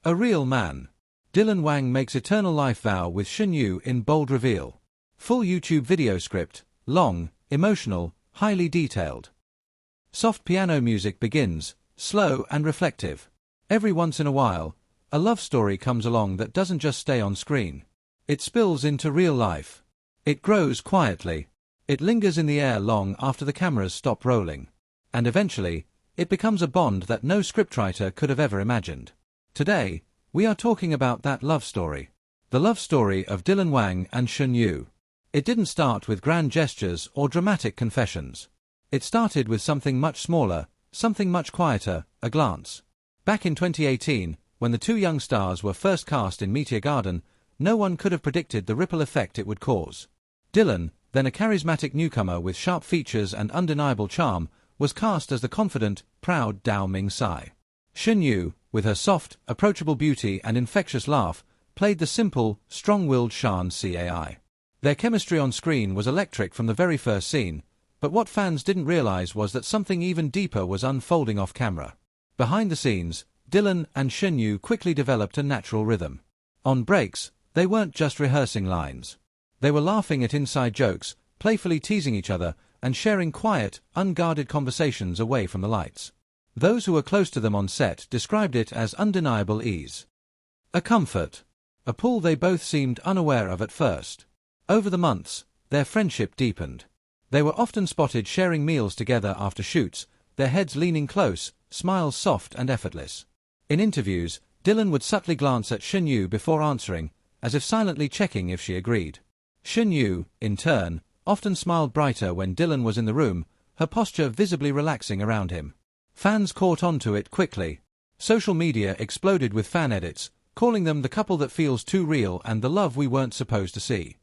A real man. Dylan Wang makes eternal life vow with Shen Yue in bold reveal. Full YouTube video script, long, emotional, highly detailed. Soft piano music begins, slow and reflective. Every once in a while, a love story comes along that doesn't just stay on screen. It spills into real life. It grows quietly. It lingers in the air long after the cameras stop rolling. And eventually, it becomes a bond that no scriptwriter could have ever imagined. Today, we are talking about that love story. The love story of Dylan Wang and Shen Yue. It didn't start with grand gestures or dramatic confessions. It started with something much smaller, something much quieter, a glance. Back in 2018, when the two young stars were first cast in Meteor, no one could have predicted the ripple effect it would cause. Dylan, then a charismatic newcomer with sharp features and undeniable charm, was cast as the confident, proud Dao Ming-sai. Shen Yue, with her soft, approachable beauty and infectious laugh, played the simple, strong-willed Shan Cai. Their chemistry on screen was electric from the very first scene, but what fans didn't realize was that something even deeper was unfolding off camera. Behind the scenes, Dylan and Shen Yue quickly developed a natural rhythm. On breaks, they weren't just rehearsing lines. They were laughing at inside jokes, playfully teasing each other, and sharing quiet, unguarded conversations away from the lights. Those who were close to them on set described it as undeniable ease. A comfort. A pull they both seemed unaware of at first. Over the months, their friendship deepened. They were often spotted sharing meals together after shoots, their heads leaning close, smiles soft and effortless. In interviews, Dylan would subtly glance at Shen Yue before answering, as if silently checking if she agreed. Shen Yue, in turn, often smiled brighter when Dylan was in the room, her posture visibly relaxing around him. Fans caught on to it quickly. Social media exploded with fan edits, calling them the couple that feels too real and the love we weren't supposed to see.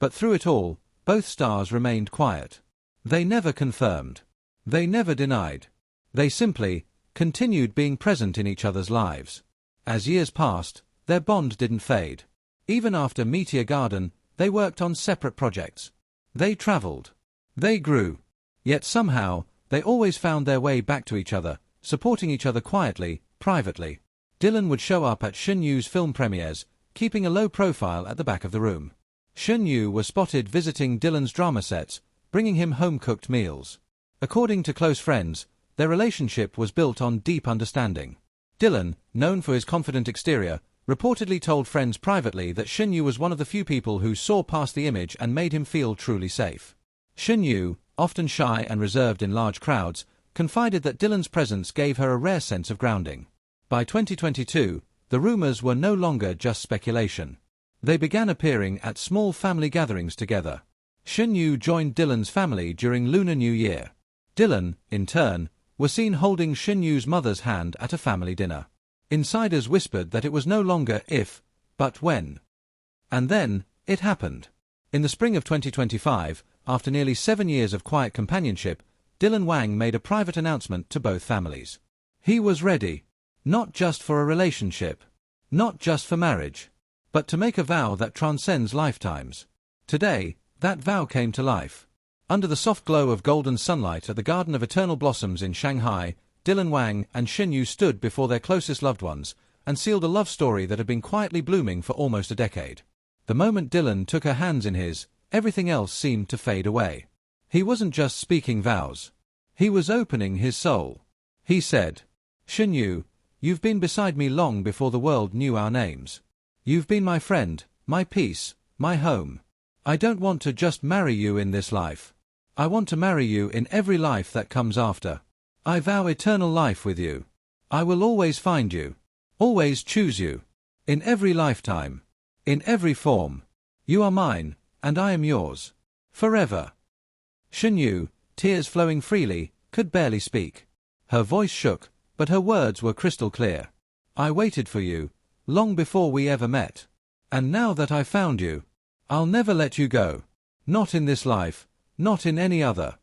But through it all, both stars remained quiet. They never confirmed. They never denied. They simply continued being present in each other's lives. As years passed, their bond didn't fade. Even after Meteor, they worked on separate projects. They traveled. They grew. Yet somehow, they always found their way back to each other, supporting each other quietly, privately. Dylan would show up at Shen Yue's film premieres, keeping a low profile at the back of the room. Shen Yue was spotted visiting Dylan's drama sets, bringing him home-cooked meals. According to close friends, their relationship was built on deep understanding. Dylan, known for his confident exterior, reportedly told friends privately that Shen Yue was one of the few people who saw past the image and made him feel truly safe. Shen Yue, often shy and reserved in large crowds, confided that Dylan's presence gave her a rare sense of grounding. By 2022, the rumors were no longer just speculation. They began appearing at small family gatherings together. Shen Yue joined Dylan's family during Lunar New Year. Dylan, in turn, was seen holding Shen Yue's mother's hand at a family dinner. Insiders whispered that it was no longer if, but when. And then, it happened. In the spring of 2025, after nearly 7 years of quiet companionship, Dylan Wang made a private announcement to both families. He was ready. Not just for a relationship. Not just for marriage. But to make a vow that transcends lifetimes. Today, that vow came to life. Under the soft glow of golden sunlight at the Garden of Eternal Blossoms in Shanghai, Dylan Wang and Shen Yue stood before their closest loved ones, and sealed a love story that had been quietly blooming for almost a decade. The moment Dylan took her hands in his, everything else seemed to fade away. He wasn't just speaking vows. He was opening his soul. He said, "Shen Yue, you've been beside me long before the world knew our names. You've been my friend, my peace, my home. I don't want to just marry you in this life. I want to marry you in every life that comes after. I vow eternal life with you. I will always find you. Always choose you. In every lifetime. In every form. You are mine, and I am yours. Forever." Shen Yue, tears flowing freely, could barely speak. Her voice shook, but her words were crystal clear. "I waited for you, long before we ever met. And now that I found you, I'll never let you go. Not in this life, not in any other."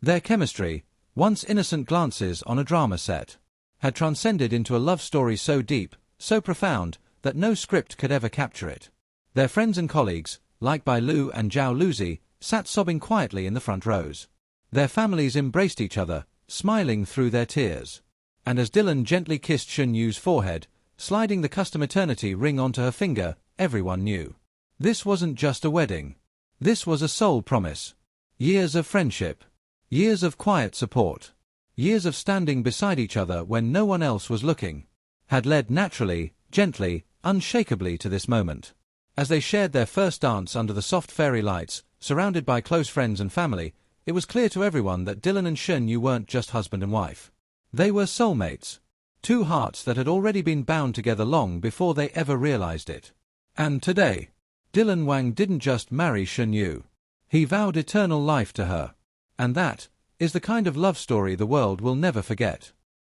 Their chemistry, once innocent glances on a drama set, had transcended into a love story so deep, so profound, that no script could ever capture it. Their friends and colleagues, like Bai Lu and Zhao Lusi, sat sobbing quietly in the front rows. Their families embraced each other, smiling through their tears. And as Dylan gently kissed Shen Yue's forehead, sliding the custom eternity ring onto her finger, everyone knew. This wasn't just a wedding. This was a soul promise. Years of friendship. Years of quiet support. Years of standing beside each other when no one else was looking. Had led naturally, gently, unshakably to this moment. As they shared their first dance under the soft fairy lights, surrounded by close friends and family, it was clear to everyone that Dylan and Shen Yue weren't just husband and wife. They were soulmates. Two hearts that had already been bound together long before they ever realized it. And today, Dylan Wang didn't just marry Shen Yue. He vowed eternal life to her. And that is the kind of love story the world will never forget.